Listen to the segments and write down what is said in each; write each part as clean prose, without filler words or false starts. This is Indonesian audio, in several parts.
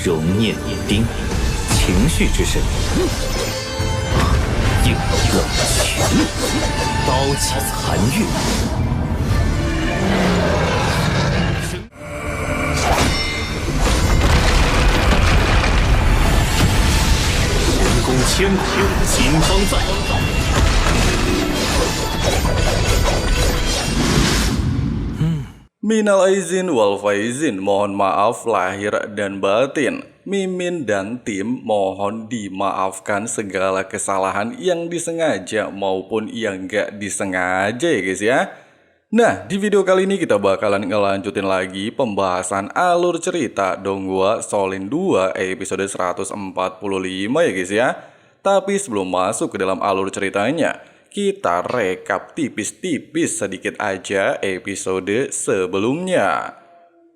揉念一丁，情绪之神，硬冷拳，刀起残月。神功千古，金方在。Minal aizin wal faizin, mohon maaf lahir dan batin. Mimin dan tim mohon dimaafkan segala kesalahan yang disengaja maupun yang gak disengaja ya guys ya. Nah, di video kali ini kita bakalan ngelanjutin lagi pembahasan alur cerita Donghua Shaolin 2 episode 145 ya guys ya. Tapi sebelum masuk ke dalam alur ceritanya, kita rekap tipis-tipis sedikit aja episode sebelumnya.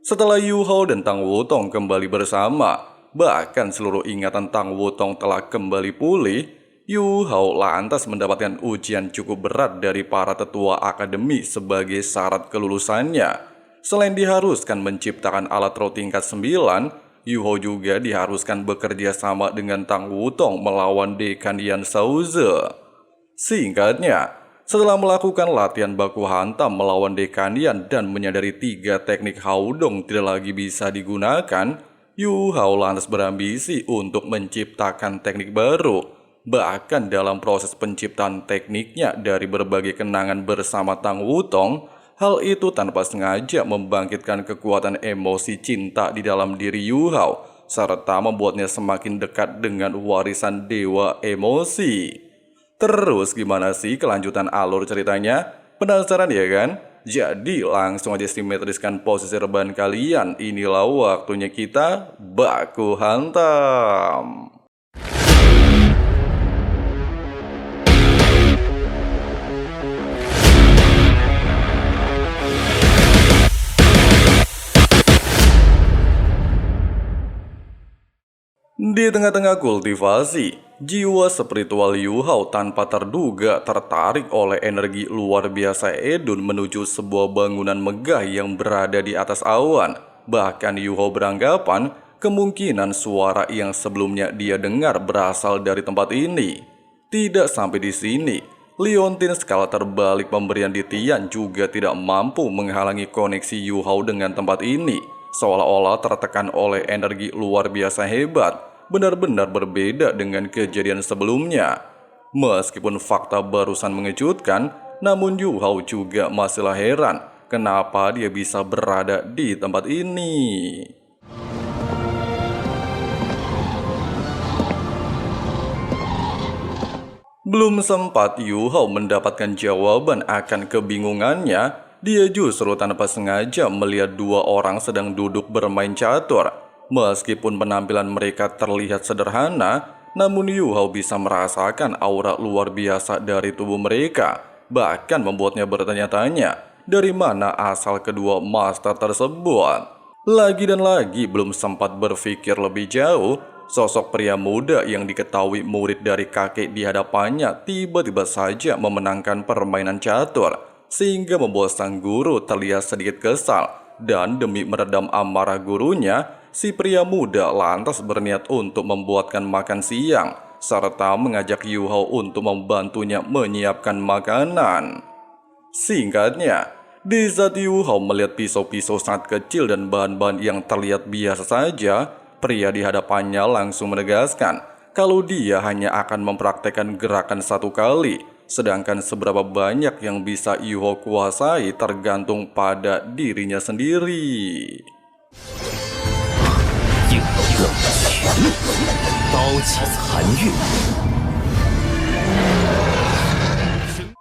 Setelah Yu Hao dan Tang Wutong kembali bersama, bahkan seluruh ingatan Tang Wutong telah kembali pulih, Yu Hao lantas mendapatkan ujian cukup berat dari para tetua akademi sebagai syarat kelulusannya. Selain diharuskan menciptakan alat roh tingkat 9, Yu Hao juga diharuskan bekerja sama dengan Tang Wutong melawan Dekan Yan Shaoze. Singkatnya, setelah melakukan latihan baku hantam melawan Dekan Yan dan menyadari 3 teknik Haodong tidak lagi bisa digunakan, Yu Hao lantas berambisi untuk menciptakan teknik baru. Bahkan dalam proses penciptaan tekniknya dari berbagai kenangan bersama Tang Wutong, hal itu tanpa sengaja membangkitkan kekuatan emosi cinta di dalam diri Yu Hao, serta membuatnya semakin dekat dengan warisan dewa emosi. Terus gimana sih kelanjutan alur ceritanya? Penasaran ya kan? Jadi langsung aja simetriskan posisi rebahan kalian. Inilah waktunya kita baku hantam. Di tengah-tengah kultivasi, jiwa spiritual Yu Hao tanpa terduga tertarik oleh energi luar biasa Edun menuju sebuah bangunan megah yang berada di atas awan. Bahkan Yu Hao beranggapan kemungkinan suara yang sebelumnya dia dengar berasal dari tempat ini. Tidak sampai di sini, liontin skala terbalik pemberian di Tian juga tidak mampu menghalangi koneksi Yu Hao dengan tempat ini. Seolah-olah tertekan oleh energi luar biasa hebat, benar-benar berbeda dengan kejadian sebelumnya. Meskipun fakta barusan mengejutkan, namun Yu Hao juga masihlah heran kenapa dia bisa berada di tempat ini. Belum sempat Yu Hao mendapatkan jawaban akan kebingungannya, dia justru tanpa sengaja melihat 2 orang sedang duduk bermain catur. Meskipun penampilan mereka terlihat sederhana, namun Yu Hao bisa merasakan aura luar biasa dari tubuh mereka. Bahkan membuatnya bertanya-tanya, dari mana asal kedua master tersebut? Lagi dan lagi belum sempat berpikir lebih jauh, sosok pria muda yang diketahui murid dari kakek di hadapannya tiba-tiba saja memenangkan permainan catur, sehingga membuat sang guru terlihat sedikit kesal. Dan demi meredam amarah gurunya, si pria muda lantas berniat untuk membuatkan makan siang, serta mengajak Yu Hao untuk membantunya menyiapkan makanan. Singkatnya, di saat Yu Hao melihat pisau-pisau sangat kecil dan bahan-bahan yang terlihat biasa saja, pria di hadapannya langsung menegaskan kalau dia hanya akan mempraktekkan gerakan 1 kali. Sedangkan seberapa banyak yang bisa Yu Hao kuasai tergantung pada dirinya sendiri.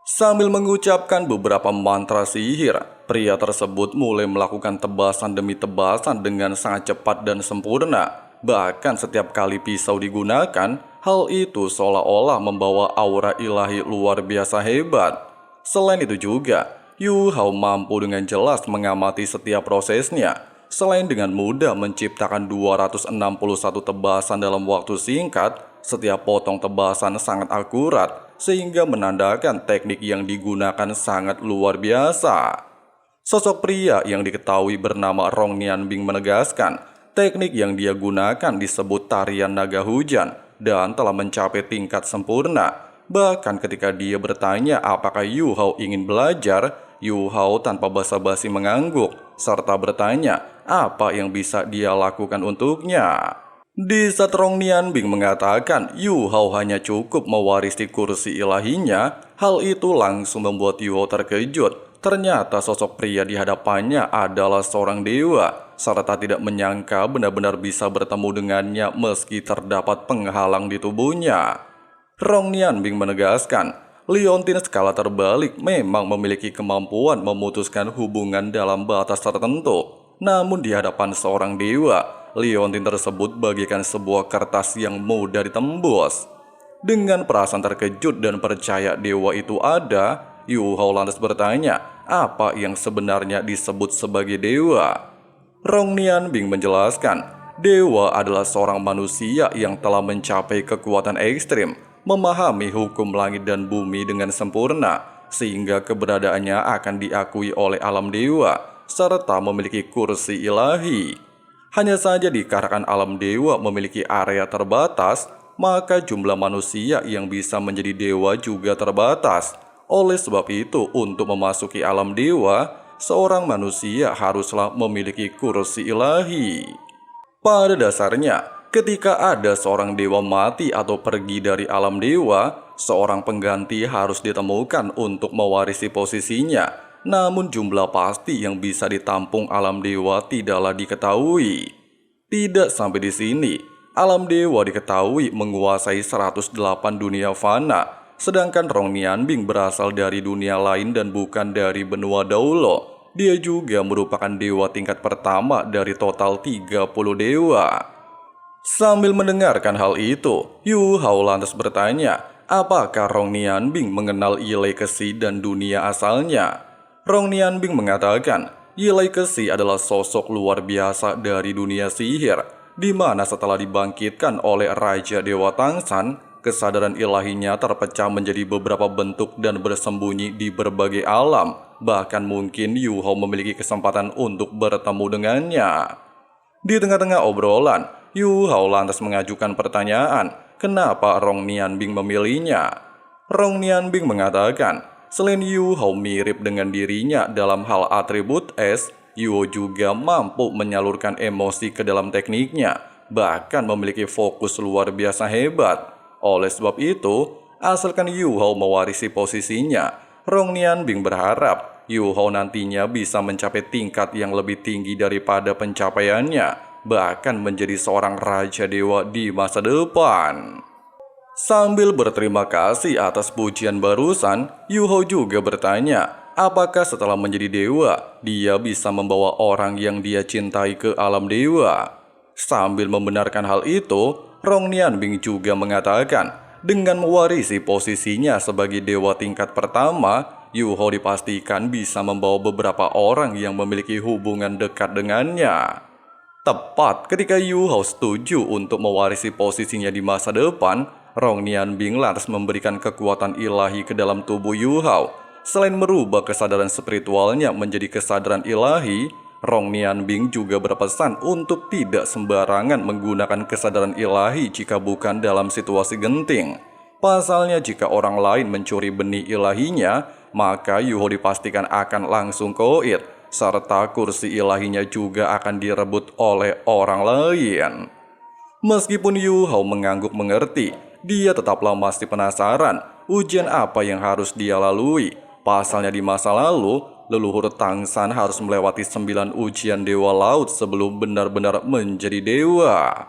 Sambil mengucapkan beberapa mantra sihir, pria tersebut mulai melakukan tebasan demi tebasan dengan sangat cepat dan sempurna. Bahkan setiap kali pisau digunakan, hal itu seolah-olah membawa aura ilahi luar biasa hebat. Selain itu juga, Yu Hao mampu dengan jelas mengamati setiap prosesnya. Selain dengan mudah menciptakan 261 tebasan dalam waktu singkat, setiap potong tebasan sangat akurat, sehingga menandakan teknik yang digunakan sangat luar biasa. Sosok pria yang diketahui bernama Rong Nianbing menegaskan, Teknik yang dia gunakan disebut tarian naga hujan dan telah mencapai tingkat sempurna. Bahkan ketika dia bertanya apakah Yu Hao ingin belajar, Yu Hao tanpa basa-basi mengangguk serta bertanya apa yang bisa dia lakukan untuknya. Di saat Rong Nianbing mengatakan Yu Hao hanya cukup mewarisi kursi ilahinya, hal itu langsung membuat Yu Hao terkejut. Ternyata sosok pria di hadapannya adalah seorang dewa, serta tidak menyangka benar-benar bisa bertemu dengannya meski terdapat penghalang di tubuhnya. Rong Nianbing menegaskan, Leontin skala terbalik memang memiliki kemampuan memutuskan hubungan dalam batas tertentu. Namun di hadapan seorang dewa, Leontin tersebut bagaikan sebuah kertas yang mudah ditembus. Dengan perasaan terkejut dan percaya dewa itu ada, Yu Hao lantas bertanya apa yang sebenarnya disebut sebagai dewa. Rong Nianbing menjelaskan, dewa adalah seorang manusia yang telah mencapai kekuatan ekstrim, memahami hukum langit dan bumi dengan sempurna, sehingga keberadaannya akan diakui oleh alam dewa, serta memiliki kursi ilahi. Hanya saja dikarenakan alam dewa memiliki area terbatas, maka jumlah manusia yang bisa menjadi dewa juga terbatas. Oleh sebab itu, untuk memasuki alam dewa, seorang manusia haruslah memiliki kursi ilahi. Pada dasarnya, ketika ada seorang dewa mati atau pergi dari alam dewa, seorang pengganti harus ditemukan untuk mewarisi posisinya. Namun jumlah pasti yang bisa ditampung alam dewa tidaklah diketahui. Tidak sampai di sini, alam dewa diketahui menguasai 108 dunia fana, sedangkan Rong Nianbing berasal dari dunia lain dan bukan dari benua Daulo. Dia juga merupakan dewa tingkat pertama dari total 30 dewa. Sambil mendengarkan hal itu, Yu Hao lantas bertanya, apakah Rong Nianbing mengenal Yilei Kexi dan dunia asalnya? Rong Nianbing mengatakan, Yilei Kexi adalah sosok luar biasa dari dunia sihir, di mana setelah dibangkitkan oleh Raja Dewa Tangsan, kesadaran ilahinya terpecah menjadi beberapa bentuk dan bersembunyi di berbagai alam. Bahkan mungkin Yu Hao memiliki kesempatan untuk bertemu dengannya. Di tengah-tengah obrolan, Yu Hao lantas mengajukan pertanyaan, kenapa Rong Nianbing memilihnya? Rong Nianbing mengatakan, selain Yu Hao mirip dengan dirinya dalam hal atribut es, Yu Hao juga mampu menyalurkan emosi ke dalam tekniknya, bahkan memiliki fokus luar biasa hebat. Oleh sebab itu, asalkan Yu Hao mewarisi posisinya, Rong Nianbing berharap Yu Hao nantinya bisa mencapai tingkat yang lebih tinggi daripada pencapaiannya, bahkan menjadi seorang raja dewa di masa depan. Sambil berterima kasih atas pujian barusan, Yu Hao juga bertanya, apakah setelah menjadi dewa, dia bisa membawa orang yang dia cintai ke alam dewa? Sambil membenarkan hal itu, Rong Nianbing juga mengatakan, dengan mewarisi posisinya sebagai dewa tingkat pertama, Yu Hao dipastikan bisa membawa beberapa orang yang memiliki hubungan dekat dengannya. Tepat ketika Yu Hao setuju untuk mewarisi posisinya di masa depan, Rong Nianbing lantas memberikan kekuatan ilahi ke dalam tubuh Yu Hao. Selain merubah kesadaran spiritualnya menjadi kesadaran ilahi, Rong Nianbing juga berpesan untuk tidak sembarangan menggunakan kesadaran ilahi jika bukan dalam situasi genting. Pasalnya jika orang lain mencuri benih ilahinya, maka Yu Hao dipastikan akan langsung koit, serta kursi ilahinya juga akan direbut oleh orang lain. Meskipun Yu Hao mengangguk mengerti, dia tetaplah masih penasaran ujian apa yang harus dia lalui. Pasalnya di masa lalu, leluhur Tangsan harus melewati 9 ujian dewa laut sebelum benar-benar menjadi dewa.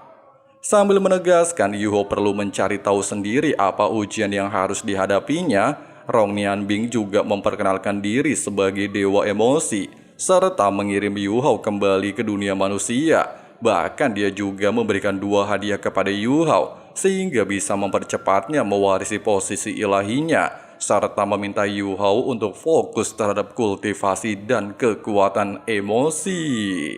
Sambil menegaskan Yu Hao perlu mencari tahu sendiri apa ujian yang harus dihadapinya, Rong Nianbing juga memperkenalkan diri sebagai dewa emosi, serta mengirim Yu Hao kembali ke dunia manusia. Bahkan dia juga memberikan 2 hadiah kepada Yu Hao, sehingga bisa mempercepatnya mewarisi posisi ilahinya, serta meminta Yu Hao untuk fokus terhadap kultivasi dan kekuatan emosi.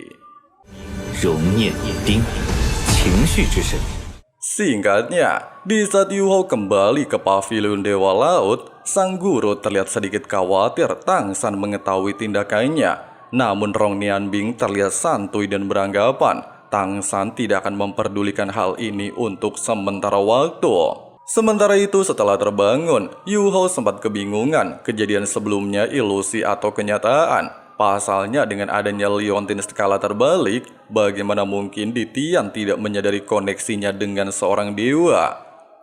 Singkatnya, di saat Yu Hao kembali ke pavilion Dewa Laut, sang guru terlihat sedikit khawatir Tangsan mengetahui tindakannya. Namun Rong Nianbing terlihat santuy dan beranggapan Tang San tidak akan memperdulikan hal ini untuk sementara waktu. Sementara itu setelah terbangun, Yu Hao sempat kebingungan kejadian sebelumnya ilusi atau kenyataan. Pasalnya dengan adanya liontin skala terbalik, bagaimana mungkin Ditian tidak menyadari koneksinya dengan seorang dewa?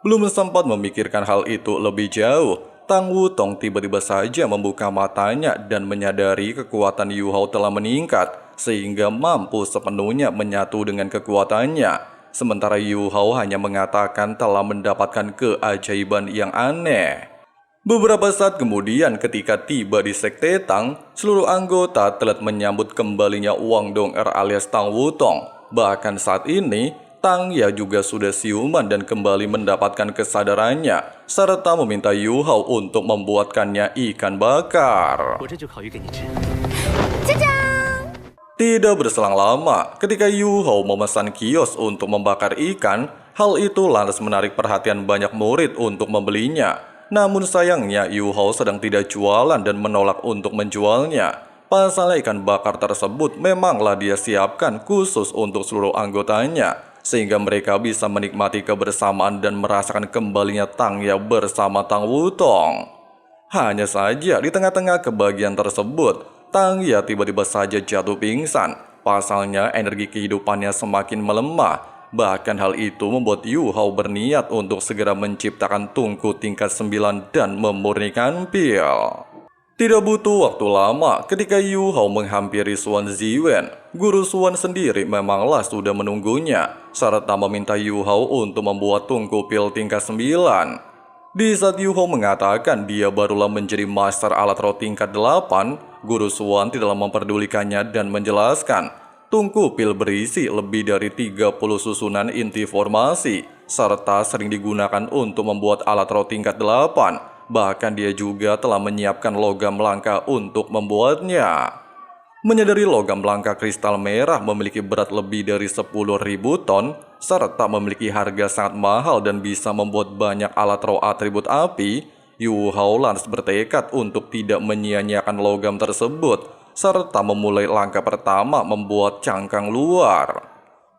Belum sempat memikirkan hal itu lebih jauh, Tang Wutong tiba-tiba saja membuka matanya dan menyadari kekuatan Yu Hao telah meningkat, sehingga mampu sepenuhnya menyatu dengan kekuatannya. Sementara Yu Hao hanya mengatakan telah mendapatkan keajaiban yang aneh. Beberapa saat kemudian ketika tiba di Sekte Tang, seluruh anggota telah menyambut kembalinya Wang Dong'er alias Tang Wutong. Bahkan saat ini, Tang Ya juga sudah siuman dan kembali mendapatkan kesadarannya, serta meminta Yu Hao untuk membuatkannya ikan bakar. Tidak berselang lama, ketika Yu Hao memesan kios untuk membakar ikan, hal itu lantas menarik perhatian banyak murid untuk membelinya. Namun sayangnya Yu Hao sedang tidak jualan dan menolak untuk menjualnya. Pasalnya ikan bakar tersebut memanglah dia siapkan khusus untuk seluruh anggotanya, sehingga mereka bisa menikmati kebersamaan dan merasakan kembalinya Tang Ya bersama Tang Wutong. Hanya saja di tengah-tengah kebahagiaan tersebut, Tang Ya tiba-tiba saja jatuh pingsan. Pasalnya energi kehidupannya semakin melemah. Bahkan hal itu membuat Yu Hao berniat untuk segera menciptakan tungku tingkat 9 dan memurnikan pil. Tidak butuh waktu lama ketika Yu Hao menghampiri Suan Ziwen. Guru Suan sendiri memanglah sudah menunggunya, serta meminta Yu Hao untuk membuat tungku pil tingkat 9. Di saat Yu Hao mengatakan dia barulah menjadi master alat roh tingkat 8, Guru Suan tidak memperdulikannya dan menjelaskan, tungku pil berisi lebih dari 30 susunan inti formasi, serta sering digunakan untuk membuat alat roh tingkat 8. Bahkan dia juga telah menyiapkan logam langka untuk membuatnya. Menyadari logam langka kristal merah memiliki berat lebih dari 10.000 ton, serta memiliki harga sangat mahal dan bisa membuat banyak alat roh atribut api, Yu Hao lantas bertekad untuk tidak menyia-nyiakan logam tersebut, serta memulai langkah pertama membuat cangkang luar.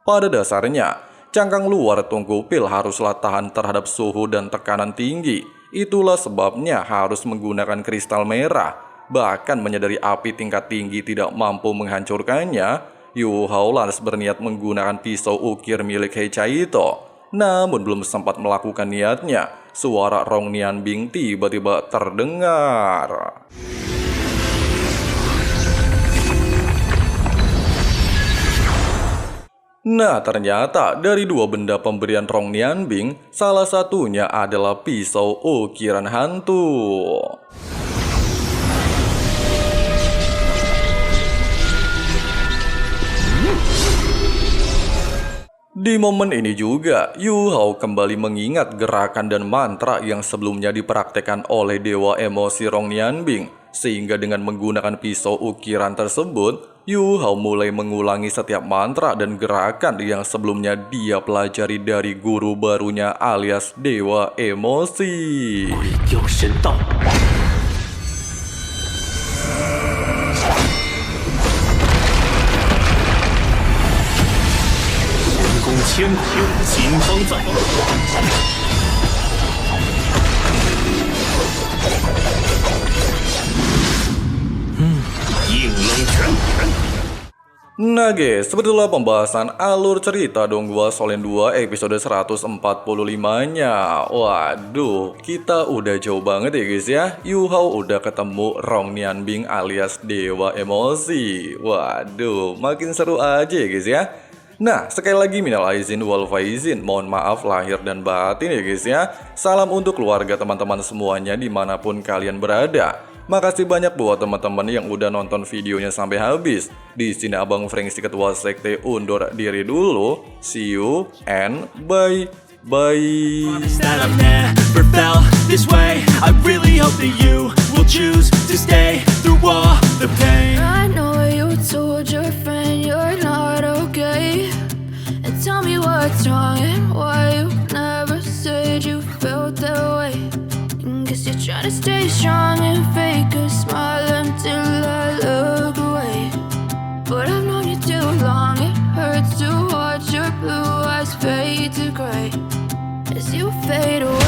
Pada dasarnya, cangkang luar tungku pil haruslah tahan terhadap suhu dan tekanan tinggi. Itulah sebabnya harus menggunakan kristal merah. Bahkan menyadari api tingkat tinggi tidak mampu menghancurkannya, Yu Hao lantas berniat menggunakan pisau ukir milik He Caito. Namun belum sempat melakukan niatnya, suara Rong Nianbing tiba-tiba terdengar. Nah, ternyata dari dua benda pemberian Rong Nianbing, salah satunya adalah pisau ukiran hantu. Di momen ini juga, Yu Hao kembali mengingat gerakan dan mantra yang sebelumnya dipraktekkan oleh Dewa Emosi Rong Nianbing. Sehingga dengan menggunakan pisau ukiran tersebut, Yu Hao mulai mengulangi setiap mantra dan gerakan yang sebelumnya dia pelajari dari guru barunya alias Dewa Emosi. Nah guys, sebetulnya pembahasan alur cerita Donghua Shonen 2 episode 145-nya. Waduh, kita udah jauh banget ya guys ya. Yu Hao udah ketemu Rong Nianbing alias Dewa Emosi. Waduh, makin seru aja ya guys ya. Nah, sekali lagi minal aizin wal faizin, mohon maaf lahir dan batin ya guys ya. Salam untuk keluarga teman-teman semuanya dimanapun kalian berada. Makasih banyak buat teman-teman yang udah nonton videonya sampai habis. Di sini Abang Frank si Ketua Sekte undur diri dulu. See you and bye. That I've never felt this way. I really hope that you will choose to stay through all the pain. I know you told your friend you're not okay, and tell me what's wrong and why you never said you felt that way. Guess you're trying to stay strong and fake a smile until I look away. But I've known you too long, it hurts to watch blue eyes fade to gray as you fade away.